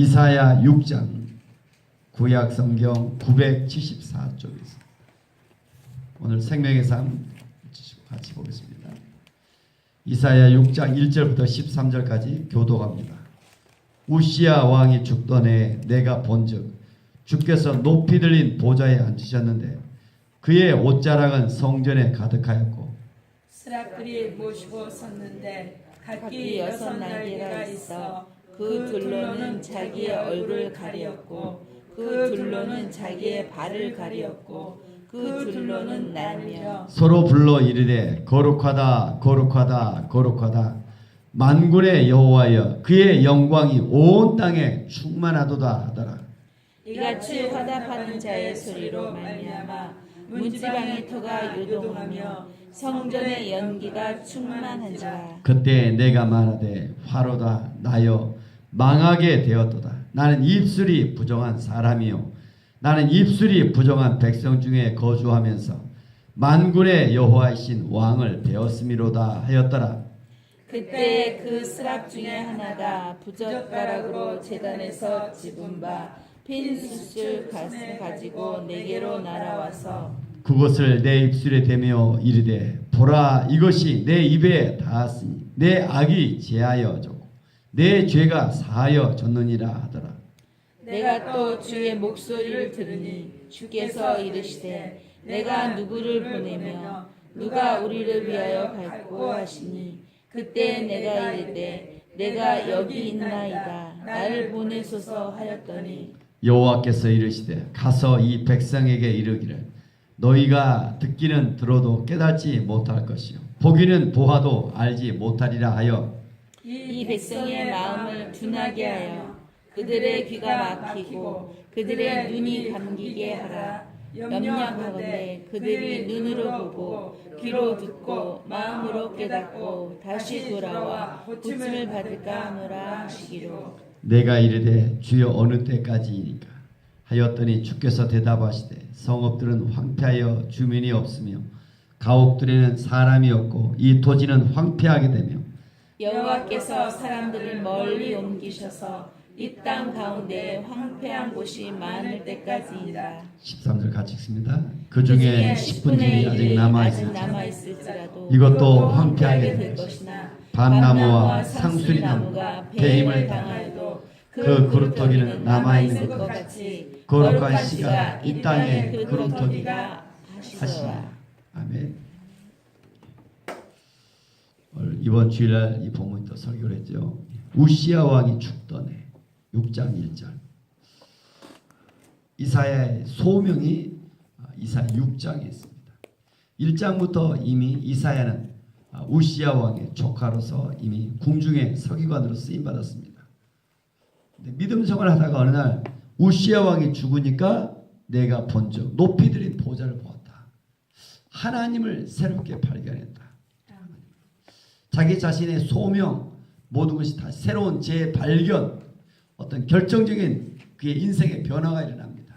이사야 6장 구약 성경 974쪽에서 오늘 생명의 삶 같이 보겠습니다. 이사야 6장 1절부터 13절까지 교독합니다. 우시야 왕이 죽던 해에 내가 본즉 주께서 높이 들린 보좌에 앉으셨는데 그의 옷자락은 성전에 가득하였고 스라끌이 모시고 섰는데 각기 6날개가 있어 그 둘로는 자기의 얼굴을 가리었고 그 둘로는 자기의 발을 가리었고 그 둘로는 날며 서로 불러 이르되 거룩하다 거룩하다 거룩하다 만군의 여호와여 그의 영광이 온 땅에 충만하도다 하더라. 이같이 화답하는 자의 소리로 말미암아 문지방의 터가 요동하며 성전의 연기가 충만한지라. 그때 내가 말하되 화로다 나여 망하게 되었도다. 나는 입술이 부정한 사람이요 나는 입술이 부정한 백성 중에 거주하면서 만군의 여호와이신 왕을 배웠음이로다 하였더라. 그때 그 스랍 중에 하나가 부젓가락으로 제단에서 집은 바 핀 숯을 가지고 내게로 날아와서 그것을 내 입술에 대며 이르되 보라 이것이 내 입에 닿았으니 내 악이 제하여 졌고 내 죄가 사하여 졌느니라 하더라. 내가 또 주의 목소리를 들으니 주께서 이르시되 내가 누구를 보내며 누가 우리를 위하여 갈고 하시니 그때 내가 이르되 내가 여기 있나이다 나를 보내소서 하였더니 여호와께서 이르시되 가서 이 백성에게 이르기를 너희가 듣기는 들어도 깨닫지 못할 것이요 보기는 보아도 알지 못하리라 하여 이 백성의 마음을 둔하게 하여 그들의 귀가 막히고 그들의 눈이 감기게 하라. 염려하건대 그들이 눈으로 보고 귀로 듣고 마음으로 깨닫고 다시 돌아와 고침을 받을까 하노라 하시기로. 내가 이르되 주여 어느 때까지이니까 하였더니 주께서 대답하시되 성읍들은 황폐하여 주민이 없으며 가옥들에는 사람이 없고 이 토지는 황폐하게 되며 여호와께서 사람들을 멀리 옮기셔서 이 땅 가운데 황폐한 곳이 많을 때까지이다. 13절 같이 읽습니다. 그 중에 10분의 1이 아직 남아있을지라도 이것도 황폐하게 될 것이나 밤나무와 상수리나무가 배임을 당하여도 그 그루터기는 남아있는 것 같이 거룩한 씨가 이 땅에 그루터기가 하시라. 아멘. 이번 주일날 이 본문이 또 설교를 했죠. 우시야 왕이 죽던 해 6장 1절 이사야의 소명이 이사야 6장에 있습니다. 1장부터 이미 이사야는 우시야 왕의 조카로서 이미 궁중의 서기관으로 쓰임받았습니다. 믿음 생활을 하다가 어느 날 우시야 왕이 죽으니까 내가 본즉 높이 들인 보좌를 보았다. 하나님을 새롭게 발견했다. 자기 자신의 소명 모든 것이 다 새로운 재발견 어떤 결정적인 그의 인생의 변화가 일어납니다.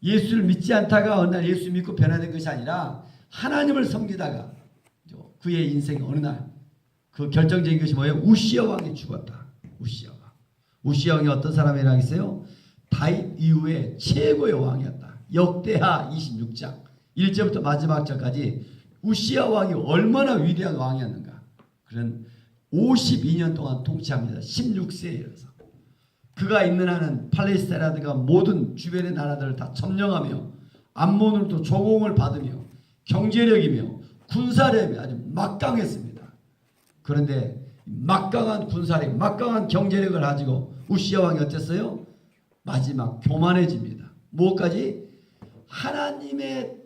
예수를 믿지 않다가 어느 날 예수 믿고 변화된 것이 아니라 하나님을 섬기다가 그의 인생의 어느 날 그 결정적인 것이 뭐예요? 우시야 왕이 죽었다. 우시야 왕. 우시야 왕이 어떤 사람이라고 했어요? 다윗 이후에 최고의 왕이었다. 역대하 26장 1절부터 마지막 절까지 우시야 왕이 얼마나 위대한 왕이었는가. 그런 52년 동안 통치합니다. 16세에 이르러서. 그가 있는 한은 팔레스타인이라든가 모든 주변의 나라들을 다 점령하며 암몬으로부터 조공을 받으며 경제력이며 군사력이 아주 막강했습니다. 그런데 막강한 군사력, 막강한 경제력을 가지고 우시야 왕이 어땠어요? 마지막 교만해집니다. 무엇까지? 하나님의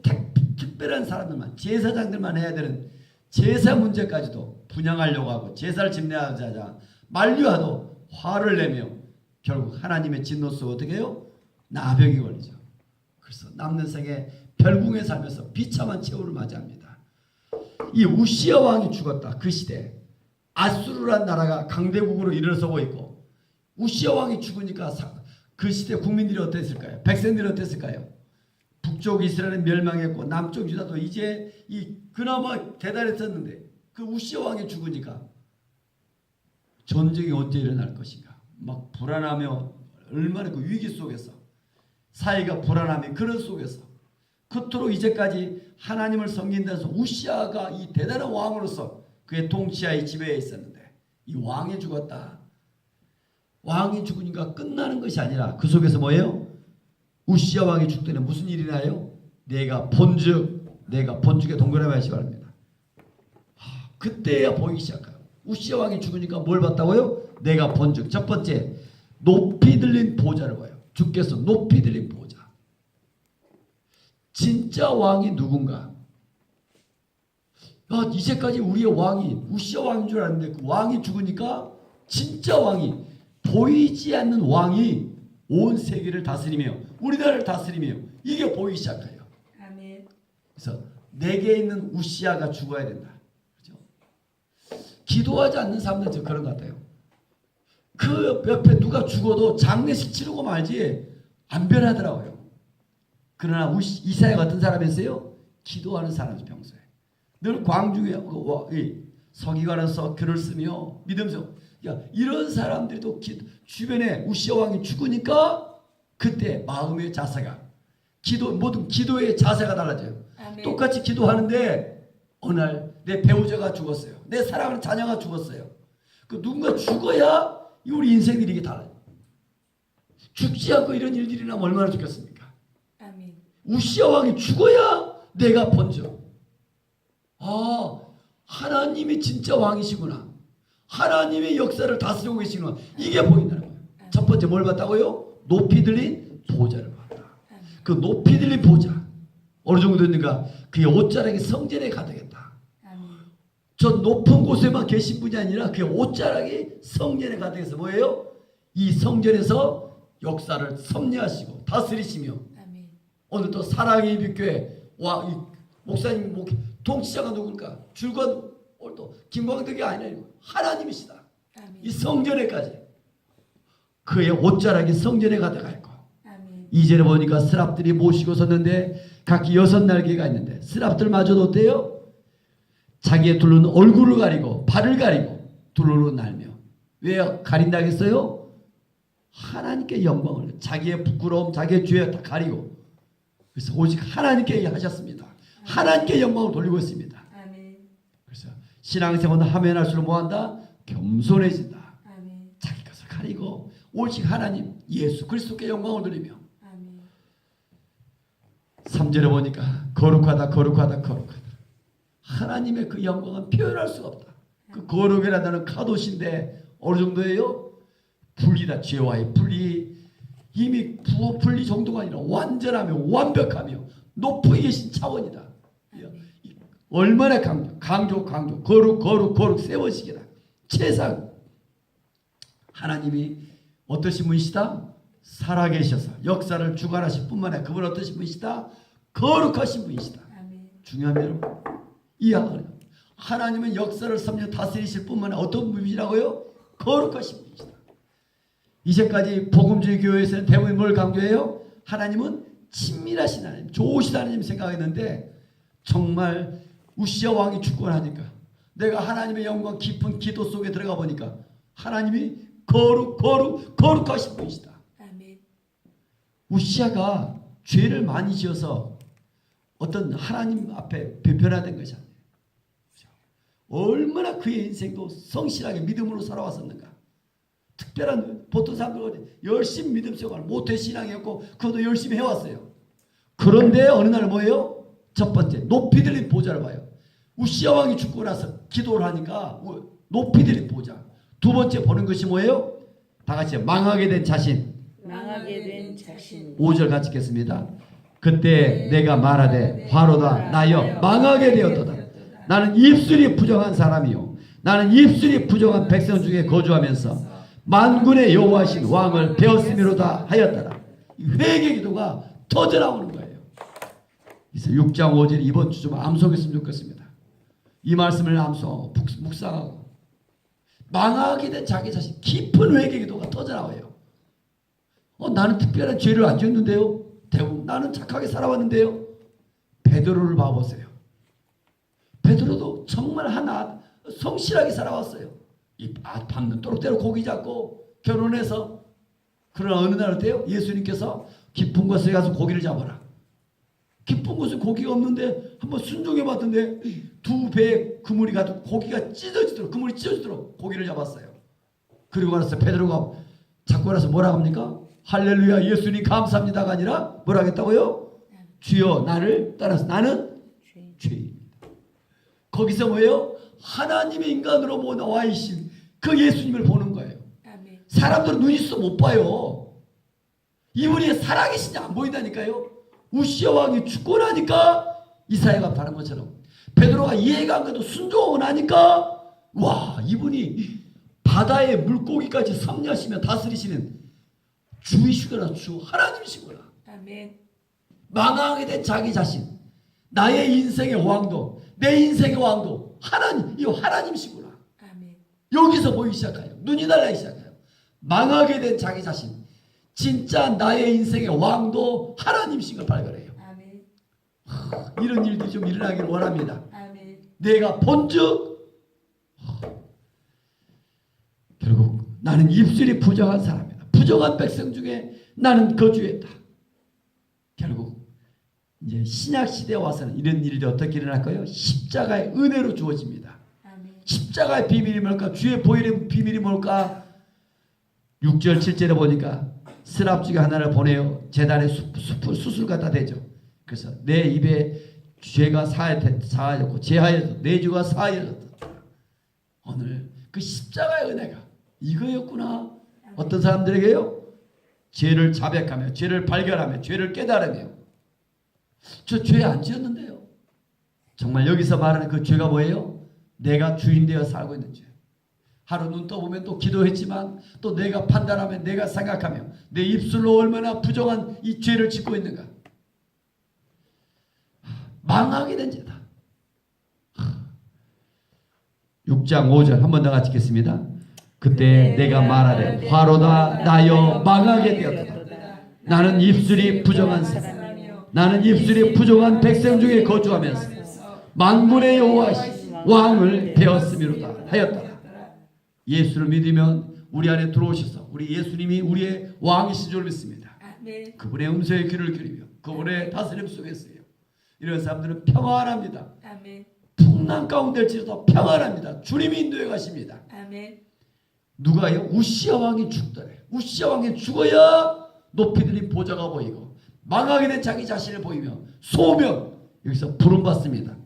특별한 사람들만, 제사장들만 해야 되는 제사 문제까지도 분양하려고 하고 제사를 집례하자 만류하도 화를 내며 결국 하나님의 진노수 어떻게 해요? 나병이 걸리죠. 그래서 남는 생에 별궁에 살면서 비참한 최후를 맞이합니다. 이 우시야 왕이 죽었다. 그 시대 아수르란 나라가 강대국으로 일어서고 있고 우시야 왕이 죽으니까 그 시대 국민들이 어땠을까요? 백성들이 어땠을까요? 북쪽 이스라엘은 멸망했고 남쪽 유다도 이제 그나마 대단했었는데 그 우시야 왕이 죽으니까 전쟁이 언제 일어날 것인가? 막 불안하며 얼마나 그 위기 속에서 사회가 불안함이 그런 속에서 그토록 이제까지 하나님을 섬긴 데서 우시아가 이 대단한 왕으로서 그의 통치하에 지배해 있었는데 이 왕이 죽었다. 왕이 죽으니까 끝나는 것이 아니라 그 속에서 뭐예요? 우시아 왕이 죽더니 무슨 일이 나요? 내가 본죽에 동그라미 하시기 바랍니다. 그때야 보이기 시작해요. 우시아 왕이 죽으니까 뭘 봤다고요? 내가 본죽. 첫 번째, 높이 들린 보좌를 봐요. 주께서 높이 들린 보좌. 진짜 왕이 누군가? 이제까지 우리의 왕이 우시아 왕인 줄 알았는데 그 왕이 죽으니까 진짜 왕이, 보이지 않는 왕이 온 세계를 다스리며 우리나라를 다스리며 이게 보이기 시작해요. 아멘. 그래서 내게 있는 우시아가 죽어야 된다. 그렇죠? 기도하지 않는 사람들은 저 그런 것 같아요. 그 옆에 누가 죽어도 장례식 치르고 말지 안 변하더라고요. 그러나 이사야 같은 사람이었어요. 기도하는 사람이 평소에 늘 광중에 서기관에서 글을 쓰며 믿으면서 이런 사람들도 주변에 우시아 왕이 죽으니까 그때 마음의 자세가 모든 기도의 자세가 달라져요. 아멘. 똑같이 기도하는데 어느 날 내 배우자가 죽었어요. 내 사랑하는 자녀가 죽었어요. 그 누군가 죽어야 우리 인생들이 이게 달라요. 죽지 않고 이런 일들이 나면 얼마나 좋겠습니까? 아멘. 우시아 왕이 죽어야 내가 번져. 하나님이 진짜 왕이시구나. 하나님의 역사를 다스리고 계시구나. 이게 보인다는 거예요. 첫 번째 뭘 봤다고요? 높이 들린 보좌를 봤다. 그 높이 들린 보좌 어느 정도 됐는가? 그의 옷자락이 성전에 가득했다. 저 높은 곳에만 계신 분이 아니라 그의 옷자락이 성전에 가득해서 뭐예요? 이 성전에서 역사를 섭리하시고 다스리시며 오늘 또 사랑의 빛교회 목사님 통치자가 누굴까? 줄건 오늘 또 김광덕이 아니라 하나님이시다. 이 성전에까지 그의 옷자락이 성전에 가득하 있고 2절에 보니까 스랍들이 모시고 섰는데 각기 6날개가 있는데 스랍들마저도 어때요? 자기의 둘로는 얼굴을 가리고 발을 가리고 둘로 날며 왜 가린다 했어요? 하나님께 영광을 자기의 부끄러움 자기의 죄 다 가리고 그래서 오직 하나님께 하셨습니다. 하나님께 영광을 돌리고 있습니다. 그래서 신앙생활을 하면 할수록 뭐한다? 겸손해진다. 자기 것을 가리고 오직 하나님 예수 그리스도께 영광을 돌리며 3절에 보니까 거룩하다 거룩하다 거룩하다. 하나님의 그 영광은 표현할 수가 없다. 그 거룩이라는 카도시인데 어느 정도예요? 분리다. 죄와의 분리. 이미 분리 정도가 아니라 완전하며 완벽하며 높이 계신 차원이다. 얼마나 강조 거룩 3번씩이다. 최상. 하나님이 어떠신 분이시다? 살아계셔서 역사를 주관하실 뿐만 아니라 그분 어떠신 분이시다? 거룩하신 분이시다. 중요합니다 여러분. 하나님은 역사를 섭려 다스리실 뿐만 아니라 어떤 분이시라고요? 거룩하신 분이시다. 이제까지 복음주의 교회에서는 대부분 뭘 강조해요? 하나님은 친밀하신 하나님, 좋으신 하나님 생각했는데 정말 우시아 왕이 죽고 나니까 내가 하나님의 영광 깊은 기도 속에 들어가 보니까 하나님이 거룩하신 분이시다. 우시아가 죄를 많이 지어서 어떤 하나님 앞에 변화된 것이 아니에요. 얼마나 그의 인생도 성실하게 믿음으로 살아왔었는가. 특별한 보통 사람들은 열심히 믿음 생활 모태신앙이었고 그것도 열심히 해왔어요. 그런데 어느 날 뭐예요? 첫 번째 높이 들린 보좌를 봐요. 우시아 왕이 죽고 나서 기도를 하니까 높이 들린 보좌. 두 번째 보는 것이 뭐예요? 다 같이 망하게 된 자신. 5절 같이 읽겠습니다. 그때 내가 말하되 화로다 나여 망하게 되었도다. 나는 입술이 부정한 사람이요 나는 입술이 부정한 백성 중에 거주하면서 만군의 여호와신 왕을 배웠음이로다 하였더라. 회개 기도가 터져나오는 거예요. 그래서 6장 5절 이번 주 좀 암송했으면 좋겠습니다. 이 말씀을 암송하고 묵상하고 망하게 된 자기 자신 깊은 회개 기도가 터져나와요. 나는 특별한 죄를 안 지었는데요. 대부분 나는 착하게 살아왔는데요. 베드로를 봐보세요. 베드로도 정말 성실하게 살아왔어요. 밤는 또록대로 고기 잡고 결혼해서. 그러나 어느 날 어때요? 예수님께서 깊은 곳에 가서 고기를 잡아라. 깊은 곳에 고기가 없는데 한번 순종해 봤던데 두 배의 그물이 가도 고기가 찢어지도록, 그물이 찢어지도록 고기를 잡았어요. 그리고 나서 베드로가 잡고 나서 뭐라 합니까? 할렐루야 예수님 감사합니다가 아니라 뭐라 하겠다고요? 주여 나를 따라서 나는 죄인입니다. 거기서 뭐예요? 하나님의 인간으로 나와 계신 그 예수님을 보는 거예요. 사람들은 눈이 있어 못 봐요. 이분이 살아계신지 안 보인다니까요. 우시아 왕이 죽고 나니까 이사야가 말한 것처럼 베드로가 이해가 안 가도 순종하고 나니까 와 이분이 바다의 물고기까지 섭리하시며 다스리시는 주이시구나. 주 하나님이시구나. 아멘. 망하게 된 자기 자신, 나의 인생의 왕도, 내 인생의 왕도 하나님, 이 하나님이시구나. 아멘. 여기서 보이기 시작해요. 눈이 달라지기 시작해요. 망하게 된 자기 자신, 진짜 나의 인생의 왕도 하나님이신 걸 발견해요. 아멘. 이런 일들이 좀 일어나기를 원합니다. 아멘. 내가 본즉 결국 나는 입술이 부정한 사람이다. 부정한 백성 중에 나는 거주했다. 결국 이제 신약 시대에 와서는 이런 일이 어떻게 일어날까요? 십자가의 은혜로 주어집니다. 아멘. 십자가의 비밀이 뭘까? 주의 보혈의 비밀이 뭘까? 6절 7절에 보니까 스랍 중에 하나를 보내어 제단에 수술 갖다 대죠. 그래서 내 입에 죄가 사하였고 제하여서 내 죄가 사하여졌다. 오늘 그 십자가의 은혜가 이거였구나. 어떤 사람들에게요? 죄를 자백하며 죄를 발견하며 죄를 깨달으며 저 죄 안 지었는데요. 정말 여기서 말하는 그 죄가 뭐예요? 내가 주인 되어 살고 있는 죄. 하루 눈 떠보면 또 기도했지만 또 내가 판단하며 내가 생각하며 내 입술로 얼마나 부정한 이 죄를 짓고 있는가. 망하게 된 죄다. 6장 5절 한 번 더 같이 읽겠습니다. 그때 내가 말하되 화로다 나여 망하게 되었다. 나는 입술이 부정한 사람, 나는 입술이 부정한 백성 중에 거주하면서 만군의 여호와신 왕을 배웠음이로다 하였다. 예수를 믿으면 우리 안에 들어오셔서 우리 예수님이 우리의 왕이신 줄 믿습니다. 아멘. 그분의 음성에 귀를 기울이며 그분의 다스림 속에서요. 이런 사람들은 평안합니다. 아멘. 풍랑 가운데일지라도 평안합니다. 주님이 인도해 가십니다. 아멘. 누가요? 우시아 왕이 죽더래. 우시아 왕이 죽어야 높이 들린 보좌가 보이고 망하게 된 자기 자신을 보이며 소명, 여기서 부름받습니다.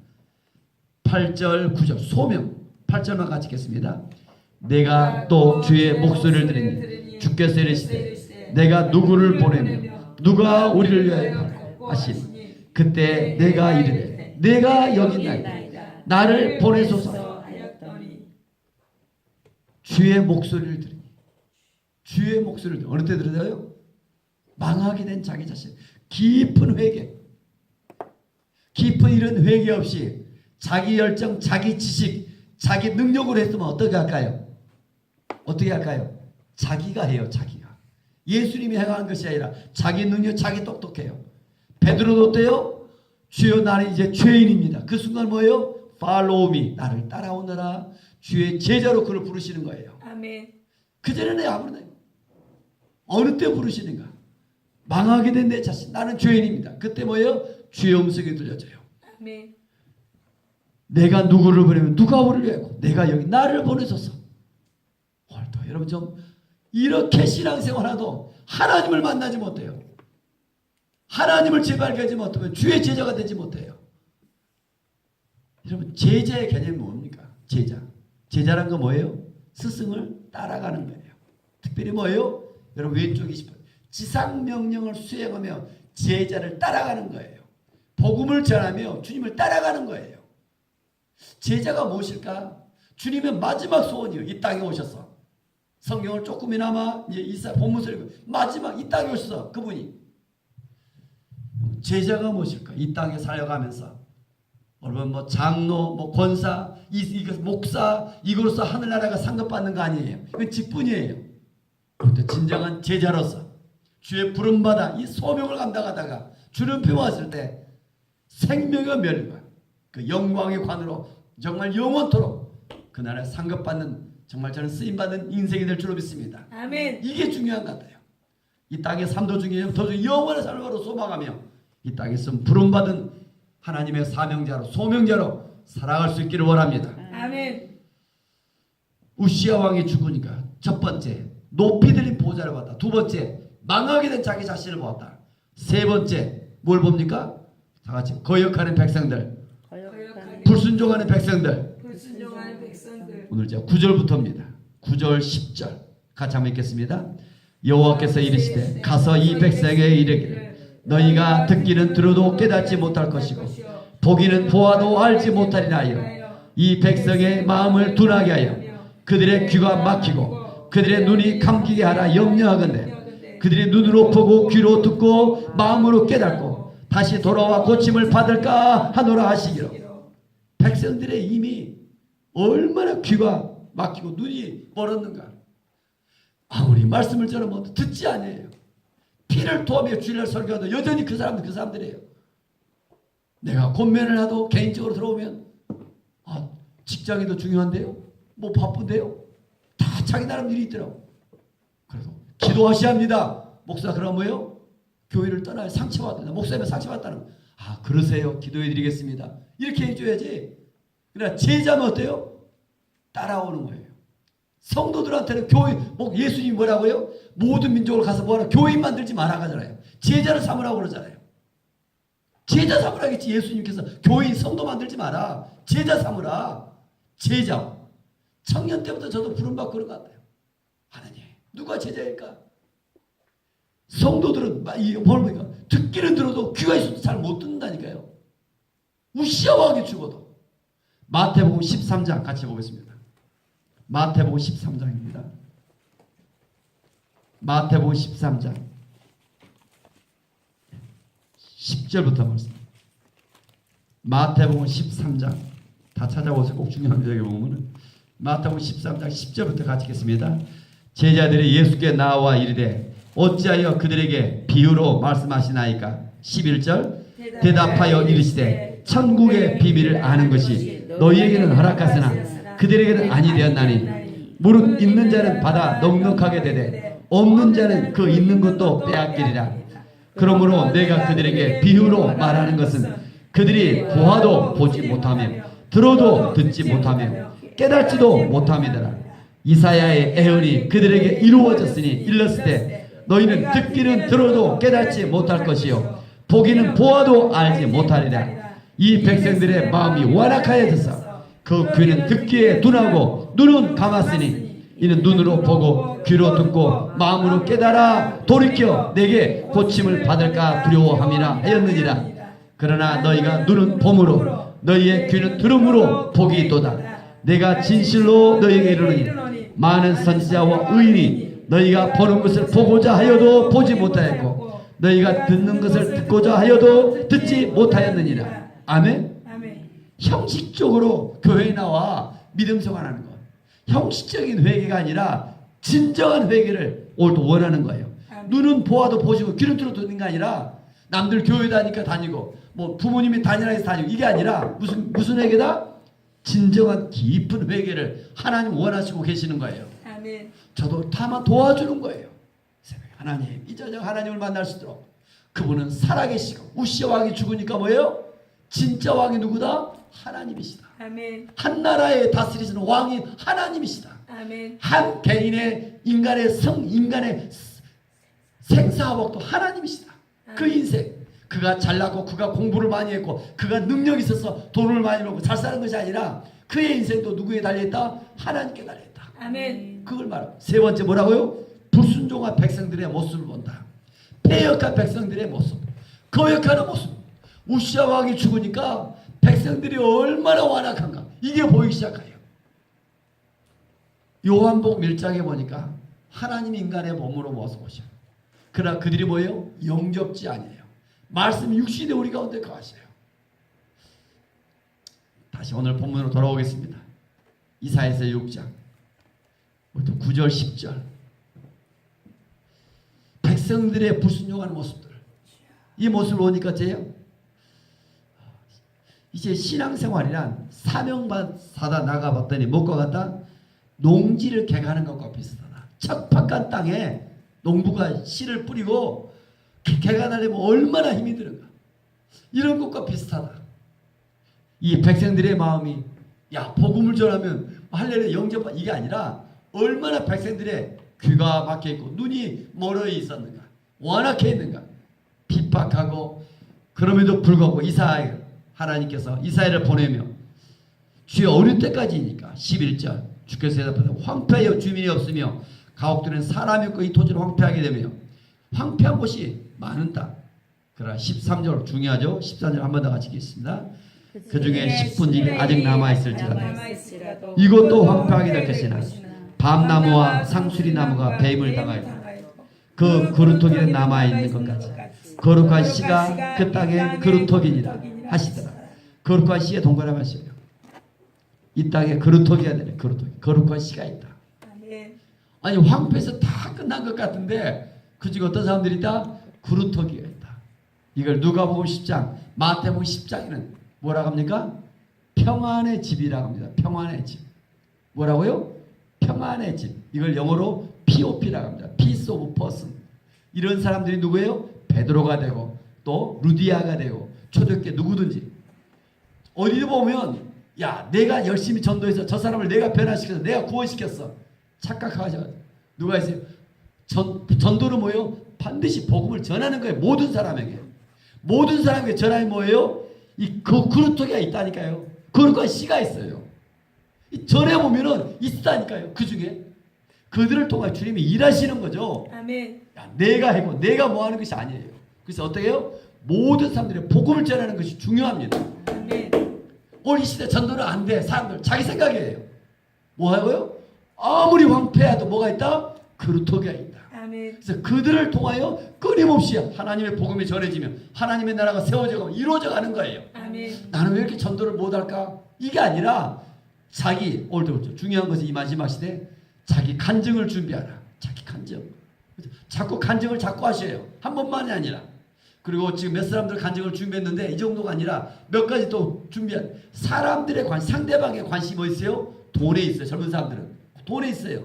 8절 9절 소명 8절만 같이 읽겠습니다. 내가 또 주의 목소리를 들으니 주께서 이르시되 내가 누구를 보내며 누가 우리를 위하여 하시니 그때 내가 이르되 내가 여기 있나이다. 나를 보내소서. 주의 목소리를 들으니 주의 목소리를 어느 때 들어요? 망하게 된 자기 자신 깊은 회개, 깊은 이런 회개 없이 자기 열정, 자기 지식, 자기 능력으로 했으면 어떻게 할까요? 어떻게 할까요? 자기가 해요. 자기가. 예수님이 행한 것이 아니라 자기 능력, 자기 똑똑해요. 베드로도 어때요? 주여 나는 이제 죄인입니다. 그 순간 뭐예요? Follow me. 나를 따라오너라. 주의 제자로 그를 부르시는 거예요. 아멘. 그전에는 아무나 어느 때 부르시는가? 망하게 된 내 자신. 나는 죄인입니다. 그때 뭐예요? 주의 음성이 들려져요. 아멘. 내가 누구를 보내면 누가 우리를 위하고 내가 여기 나를 보내소서. 오늘도 여러분 좀 이렇게 신앙생활하도 하나님을 만나지 못해요. 하나님을 재발견하지 못하면 주의 제자가 되지 못해요. 여러분 제자의 개념이 뭡니까? 제자. 제자란 거 뭐예요? 스승을 따라가는 거예요. 특별히 뭐예요? 여러분 왼쪽이 싶어요. 지상명령을 수행하며 제자를 따라가는 거예요. 복음을 전하며 주님을 따라가는 거예요. 제자가 무엇일까? 주님의 마지막 소원이요. 이 땅에 오셔서 성경을 조금이나마 이제 이사 본문을 마지막 이 땅에 오셔서 그분이 제자가 무엇일까? 이 땅에 살아가면서 여러분 뭐 장로, 뭐 권사, 목사 이거로서 하늘나라가 상급받는 거 아니에요. 이건 직분이에요. 그런데 진정한 제자로서 주의 부름받아 이 소명을 감당하다가 주님께 왔을 때 생명의 멸관 그 영광의 관으로 정말 영원토록 그 나라에 상급받는 정말 저는 쓰임받는 인생이 될 줄로 믿습니다. 아멘. 이게 중요한 것 같아요. 이 땅의 삶도 중요해요. 도중에 영원한 삶으로 소망하며 이 땅에서 부름받은 하나님의 사명자로 소명자로 살아갈 수 있기를 원합니다. 아멘. 우시아 왕이 죽으니까 첫 번째 높이 들린 보좌를 봤다. 두 번째 망하게 된 자기 자신을 보았다. 세 번째 뭘 봅니까? 다 같이 거역하는 백성들, 거역하는 불순종하는 백성들. 불순종하는 백성들. 오늘 제가 9절부터입니다. 9절 10절 같이 한번 읽겠습니다. 여호와께서 이르시되 가서 이 백성에게 이르기를 너희가 듣기는 들어도 깨닫지 못할 것이고 보기는 보아도 알지 못하리라 하여 이 백성의 마음을 둔하게 하여 그들의 귀가 막히고 그들의 눈이 감기게 하라 염려하건대 그들의 눈으로 보고 귀로 듣고 마음으로 깨닫고 다시 돌아와 고침을 받을까 하노라 하시기로. 백성들의 이미 얼마나 귀가 막히고 눈이 멀었는가. 아무리 말씀을 전하면 듣지 아니에요. 피를 토하며 주일날 설교하도 여전히 그 사람들이에요. 내가 권면을 하도 개인적으로 들어오면 직장이 더 중요한데요. 뭐 바쁜데요. 다 자기 나름 일이 있더라고. 그래서 기도하셔야 합니다. 목사 그럼 뭐예요? 교회를 떠나야 상처받는다. 목사님은 상처받다는 거. 그러세요. 기도해 드리겠습니다. 이렇게 해줘야지. 그러나 제자면 어때요? 따라오는 거예요. 성도들한테는 예수님이 뭐라고요? 모든 민족을 가서 뭐하라? 교인 만들지 마라 하잖아요. 제자를 삼으라고 그러잖아요. 제자 삼으라겠지. 예수님께서 교인 성도 만들지 마라. 제자 삼으라. 제자. 청년 때부터 저도 부름받고 그런 것 같아요. 하나님 누가 제자일까? 성도들은 뭘 보니까 듣기는 들어도 귀가 있어도 잘 못 듣는다니까요. 우시아 왕이 죽어도. 마태복음 13장 같이 보겠습니다. 마태복음 13장입니다. 마태복음 13장 10절부터 말씀. 마태복음 13장 다 찾아보세요. 꼭 중요합니다. 여기 보면은 마태복음 13장 10절부터 같이 읽겠습니다. 제자들이 예수께 나와 이르되 어찌하여 그들에게 비유로 말씀하시나이까. 11절 대답하여 이르시되 천국의 비밀을 아는 것이 너희에게는 허락하으나 그들에게는 아니 되었나니 무릇 있는 자는 받아 넉넉하게 되되 없는 자는 그 있는 것도 빼앗기리라. 그러므로 내가 그들에게 비유로 말하는 것은 그들이 보아도 보지 못하며 들어도 듣지 못하며 깨닫지도 못함이더라. 이사야의 애언이 그들에게 이루어졌으니 일렀을 때 너희는 듣기는 들어도 깨닫지 못할 것이요 보기는 보아도 알지 못하리라. 이 백성들의 마음이 완악하여져서 그 귀는 듣기에 둔하고 눈은 감았으니 이는 눈으로 보고 귀로 듣고 마음으로 깨달아 돌이켜 내게 고침을 받을까 두려워함이라 하였느니라. 그러나 너희가 눈은 봄으로 너희의 귀는 들음으로 복이 있도다. 내가 진실로 너희에게 이르노니 많은 선지자와 의인이 너희가 보는 것을 보고자 하여도 보지 못하였고 너희가 듣는 것을 듣고자 하여도 듣지 못하였느니라. 아멘. 형식적으로 교회에 나와 믿음 생활하는 것, 형식적인 회개가 아니라 진정한 회개를 오늘도 원하는 거예요. 눈은 보아도 보시고 귀는 들어도 듣는 게 아니라 남들 교회 다니까 다니고 뭐 부모님이 다니라 해서 다니고 이게 아니라 무슨 회개다? 진정한 깊은 회개를 하나님 원하시고 계시는 거예요. 아멘. 저도 다만 도와주는 거예요. 하나님 이 저녁 하나님을 만날 수 있도록. 그분은 살아계시고 우시아 왕이 죽으니까 뭐예요? 진짜 왕이 누구다? 하나님이시다. 아멘. 한 나라에 다스리시는 왕이 하나님이시다. 아멘. 한 개인의 인간의 생사화복도 하나님이시다. 그 인생 그가 잘났고 그가 공부를 많이 했고 그가 능력이 있어서 돈을 많이 벌고 잘 사는 것이 아니라 그의 인생도 누구에 달려있다? 하나님께 달려있다. 아멘. 그걸 말하고 세 번째 뭐라고요? 불순종한 백성들의 모습을 본다. 패역한 백성들의 모습, 거역하는 모습. 우시아 왕이 죽으니까 백성들이 얼마나 완악한가 이게 보이기 시작해요. 요한복음 1장에 보니까 하나님 인간의 몸으로 모아서 오셔. 그러나 그들이 뭐예요? 영접지 아니에요. 말씀이 육신에 우리 가운데 거하셔요. 다시 오늘 본문으로 돌아오겠습니다. 이사야서 6장 9절 10절 백성들의 불순종하는 모습들, 이 모습을 보니까 이제 신앙생활이란 사명받아 나가봤더니 무엇과 같다? 농지를 개가는 것과 비슷하다. 척박한 땅에 농부가 씨를 뿌리고 개간하려면 얼마나 힘이 드는가. 이런 것과 비슷하다. 이 백성들의 마음이 야 복음을 전하면 할렐루야 영접받 이게 아니라 얼마나 백성들의 귀가 막혀 있고 눈이 멀어 있었는가, 완악해 있는가. 핍박하고 그럼에도 불구하고 하나님께서 이사야를 보내며 주여 어릴 때까지니까 11절 주께서 대답하되 황폐하여 주민이 없으며 가옥들은 사람이 없고 이 토지를 황폐하게 되며 황폐한 곳이 많은 땅. 그러나 13절 중요하죠. 13절 한 번 더 같이 읽겠습니다. 그 중에 10분지기 아직 남아있을지라도 이것도 황폐하게 될 것이나 밤나무와 상수리나무가 배임을 당하여 그 그루터기는 남아있는 것 같이 거룩한 씨가 그 땅에 그루터기니라 하시더라. 거룩한 씨에 동거하시오. 이 땅에 그루터기가 되네. 그루터기. 거룩한 씨가 있다. 아니 황폐해서 다 끝난 것 같은데 그중에 어떤 사람들이 있다? 그루터기가 있다. 이걸 누가복음 10장 마태복음 10장에는 뭐라고 합니까? 평안의 집이라고 합니다. 평안의 집. 뭐라고요? 평안의 집. 이걸 영어로 POP라고 합니다. Peace of Person. 이런 사람들이 누구예요? 베드로가 되고 또 루디아가 되고 초대교회 누구든지 어디를 보면 야 내가 열심히 전도해서 저 사람을 내가 변화시켜서 내가 구원시켰어. 착각하셔. 누가 있어요? 전도는 뭐예요? 반드시 복음을 전하는 거예요. 모든 사람에게. 모든 사람에게 전하는 뭐예요? 그루터기가 있다니까요. 그루터기가 씨가 있어요. 전해보면은 있다니까요. 그 중에. 그들을 통해 주님이 일하시는 거죠. 아멘. 야, 내가 하고 내가 뭐 하는 것이 아니에요. 그래서 어떻게 해요? 모든 사람들이 복음을 전하는 것이 중요합니다. 아멘. 오늘 이 시대 전도는 안 돼. 사람들 자기 생각이에요. 뭐 하고요? 아무리 황폐해도 뭐가 있다? 그루터기가 있다. 아멘. 그래서 그들을 통하여 끊임없이 하나님의 복음이 전해지며 하나님의 나라가 세워져가고 이루어져 가는 거예요. 아멘. 나는 왜 이렇게 전도를 못할까? 이게 아니라 자기 오늘도 중요한 것은 이 마지막 시대 자기 간증을 준비하라. 자기 간증. 자꾸 간증을 자꾸 하셔요. 한 번만이 아니라. 그리고 지금 몇 사람들 간증을 준비했는데 이 정도가 아니라 몇 가지 또 준비한 사람들의 상대방의 관심이 뭐 있어요? 돈에 있어요. 젊은 사람들은 돈에 있어요.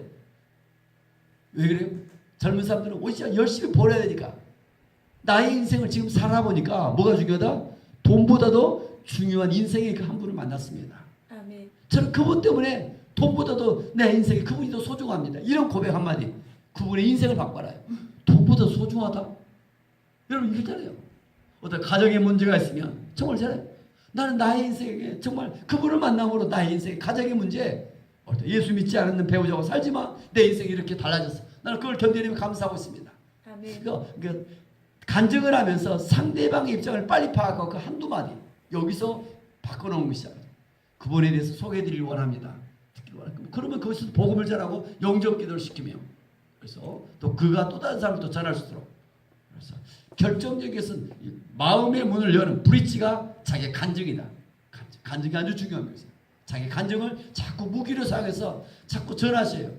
왜 그래요? 젊은 사람들은 오히려 열심히 벌어야 되니까. 나의 인생을 지금 살아보니까 뭐가 중요하다? 돈보다도 중요한 인생의 그 한 분을 만났습니다. 아멘. 저는 그분 때문에 돈보다도 내 인생이 그분이 더 소중합니다. 이런 고백 한마디. 그분의 인생을 바꿔라요. 돈보다 소중하다? 여러분 이러잖아요. 어떤 가정에 문제가 있으면 정말 잘해. 나는 나의 인생에 정말 그분을 만남으로 나의 인생에 가정의 문제 예수 믿지 않는 배우자와 살지만 내 인생이 이렇게 달라졌어. 나는 그걸 견디려면 감사하고 있습니다. 아멘. 그러니까 간증을 하면서 상대방의 입장을 빨리 파악하고 그 한두 마디 여기서 바꿔놓은 것이야. 그분에 대해서 소개해드리길 원합니다. 그러면 거기서 복음을 전하고 영접 기도를 시키며 그래서 또 그가 또 다른 사람을 또 전할 수 있도록 그래서 결정적인 것은 마음의 문을 여는 브릿지가 자기의 간증이다. 간증이 아주 중요한 것이에요. 자기 간증을 자꾸 무기로 사용해서 자꾸 전하셔요.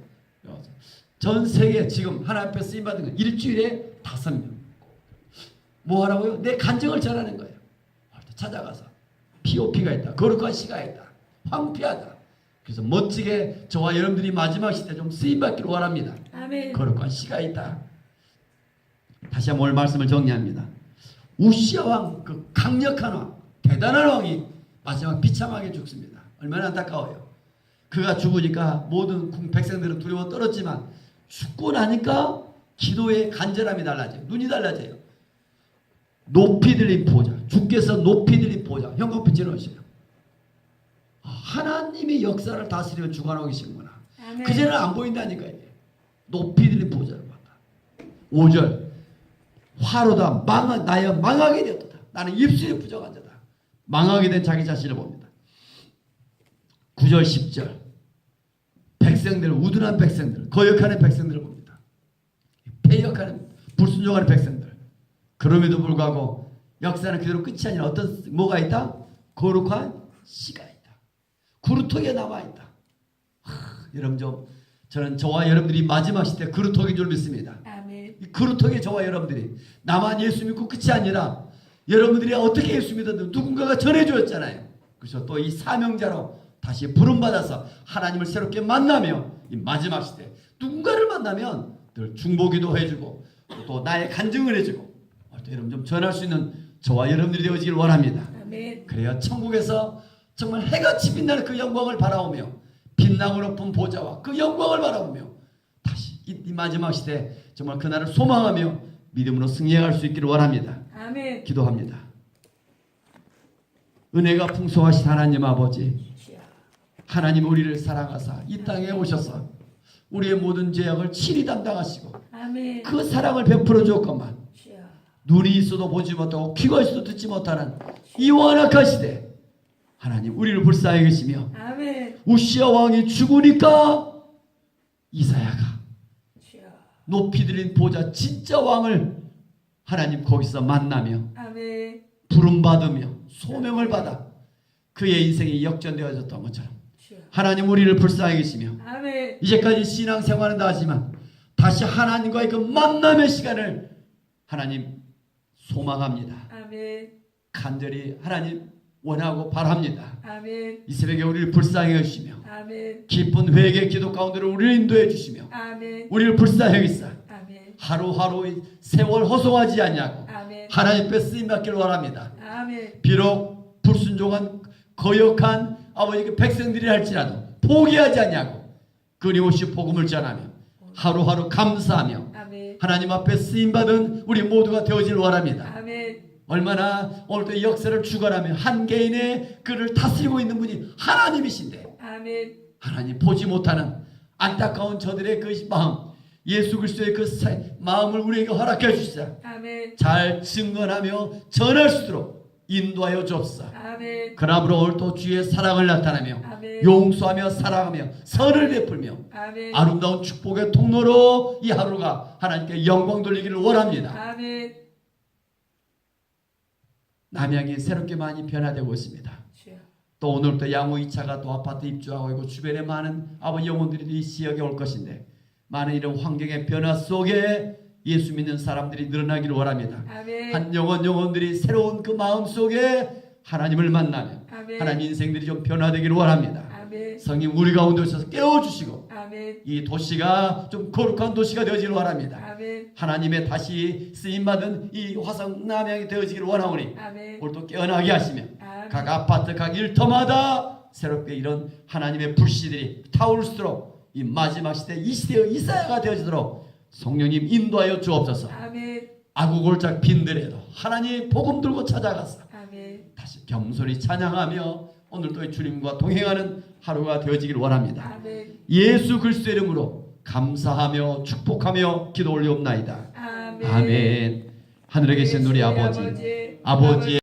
전 세계 지금 하나님 앞에 쓰임받은 건 일주일에 5명. 뭐 하라고요? 내 간증을 전하는 거예요. 찾아가서 POP가 있다. 거룩한 씨가 있다. 황폐하다. 그래서 멋지게 저와 여러분들이 마지막 시대 좀 쓰임받기를 원합니다. 아멘. 거룩한 씨가 있다. 다시 한번 오늘 말씀을 정리합니다. 우시아 왕, 그 강력한 왕, 대단한 왕이 마지막 비참하게 죽습니다. 얼마나 안타까워요. 그가 죽으니까 모든 백성들은 두려워 떨었지만 죽고 나니까 기도의 간절함이 달라져요. 눈이 달라져요. 높이 들린 보좌, 주께서 높이 들린 보좌, 형광빛 지나오셔요. 하나님이 역사를 다스리며 주관하고 계시는구나. 아멘. 그제는 안 보인다니까 이게. 높이 들린 보좌를 봤다. 5절 화로다 나여 망하게 되었다. 나는 입술이 부정한 자다. 망하게 된 자기 자신을 봅니다. 9절 10절 백성들 우둔한 백성들 거역하는 백성들을 봅니다. 패역하는 불순종하는 백성들. 그럼에도 불구하고 역사는 그대로 끝이 아니라 어떤 뭐가 있다? 거룩한 씨가 있다. 그루터기에 남아있다. 여러분 저는 저와 여러분들이 마지막 시대 그루터기인 줄 믿습니다. 아멘. 이 그루터기 저와 여러분들이 나만 예수 믿고 끝이 아니라 여러분들이 어떻게 예수 믿었든 누군가가 전해주었잖아요. 그래서 또 이 사명자로 다시 부름받아서 하나님을 새롭게 만나며 이 마지막 시대 누군가를 만나면 늘 중보기도 해주고 또 나의 간증을 해주고 또 여러분 좀 전할 수 있는 저와 여러분들이 되어지길 원합니다. 아멘. 그래야 천국에서 정말 해같이 빛나는 그 영광을 바라오며 빛나고 높은 보좌와 그 영광을 바라보며 다시 이 마지막 시대 정말 그날을 소망하며 믿음으로 승리할 수 있기를 원합니다. 아멘. 기도합니다. 은혜가 풍성하신 하나님 아버지, 하나님 우리를 사랑하사 이 땅에 오셔서 우리의 모든 죄악을 친히 담당하시고 아멘. 그 사랑을 베풀어 주었건만 주여. 눈이 있어도 보지 못하고 귀가 있어도 듣지 못하는 이 완악한 시대 하나님 우리를 불쌍히 계시며 아멘. 우시아 왕이 죽으니까 이사야가 주여. 높이 들인 보좌 진짜 왕을 하나님 거기서 만나며 아멘. 부름받으며 소명을 받아 그의 인생이 역전되어졌던 것처럼 주여. 하나님 우리를 불쌍히 계시며 아멘. 이제까지 신앙생활은 다 하지만 다시 하나님과의 그 만남의 시간을 하나님 소망합니다. 아멘. 간절히 하나님 원하고 바랍니다. 아멘. 이 새벽에 우리를 불쌍히 해주시며 아멘. 깊은 회개 기도 가운데로 우리를 인도해 주시며 아멘. 우리를 불쌍히 여기사 아멘. 하루하루 세월 허송하지 않냐고 아멘. 하나님께 쓰임받기를 원합니다. 아멘. 비록 불순종한 거역한 아버지의 백성들이 할지라도 포기하지 않냐고 끊임없이 복음을 전하며 하루하루 감사하며 아멘. 하나님 앞에 쓰임받은 우리 모두가 되어질 원합니다. 아멘. 얼마나 오늘도 역사를 주관하며 한 개인의 그를 다스리고 있는 분이 하나님이신데 아멘. 하나님 보지 못하는 안타까운 저들의 그 마음 예수 그리스도의 그 마음을 우리에게 허락해 주시자 아멘. 잘 증언하며 전할 수 있도록 인도하여 주옵소서. 아멘. 그러므로 오늘 또 주의 사랑을 나타내며 아멘. 용서하며 사랑하며 선을 베풀며 아멘. 아름다운 축복의 통로로 이 하루가 하나님께 영광 돌리기를 원합니다. 아멘. 남양이 새롭게 많이 변화되고 있습니다. 주여. 또 오늘부터 양호 2차가 또 아파트 입주하고 있고 주변에 많은 아버지 영혼들이 이 지역에 올 것인데 많은 이런 환경의 변화 속에 예수 믿는 사람들이 늘어나기를 원합니다. 아멘. 한 영혼들이 새로운 그 마음 속에 하나님을 만나며 아멘. 하나님 인생들이 좀 변화되기를 원합니다. 아멘. 성령 우리 가운데 오셔서 깨워주시고 아멘. 이 도시가 좀 거룩한 도시가 되어지기를 원합니다. 아멘. 하나님의 다시 쓰임받은 이 화성 남양이 되어지기를 원하오니 아멘. 오늘 또 깨어나게 하시며 아멘. 각 아파트 각 일터마다 새롭게 이런 하나님의 불씨들이 타오를수록 이 마지막 시대 이 시대의 이사야가 되어지도록 성령님 인도하여 주옵소서. 아멘. 아구골짝 빈들에도 하나님 복음 들고 찾아가서 아멘. 다시 겸손히 찬양하며 오늘도 주님과 동행하는 하루가 되어지기를 원합니다. 아멘. 예수 그리스도의 이름으로 감사하며 축복하며 기도 올리옵나이다. 아멘. 아멘. 하늘에 계신 우리 아버지, 아버지의